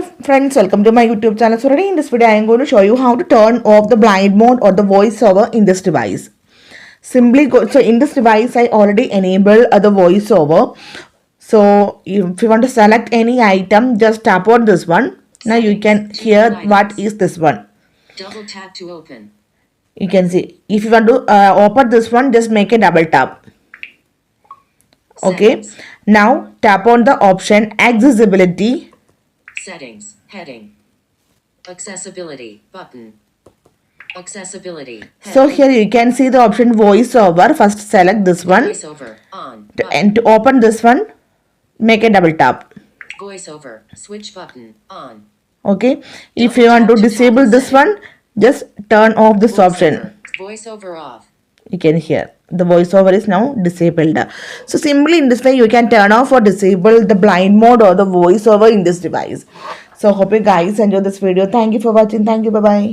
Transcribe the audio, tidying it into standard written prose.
Hello friends, welcome to my YouTube channel. So today in this video I am going to show you how to turn off the blind mode or the voiceover in this device. Simply go, so in this device I already enabled the voiceover. So if you want to select any item, just tap on this one. Now you can hear what is this one. Double tap to open. You can see. If you want to open this one, just make a double tap. Okay. Now tap on the option accessibility. Settings, heading, accessibility, button, accessibility. So here you can see the option voiceover. First select this one. Voiceover, on, And to open this one, make a double tap. Voiceover, switch button, on. Okay. If you want to disable this one, just turn off this option. Voiceover off. You can hear. The voiceover is now disabled. So simply in this way you can turn off or disable the blind mode or the voiceover in this device. So hope you guys enjoy this video. Thank you for watching. Thank you. Bye bye.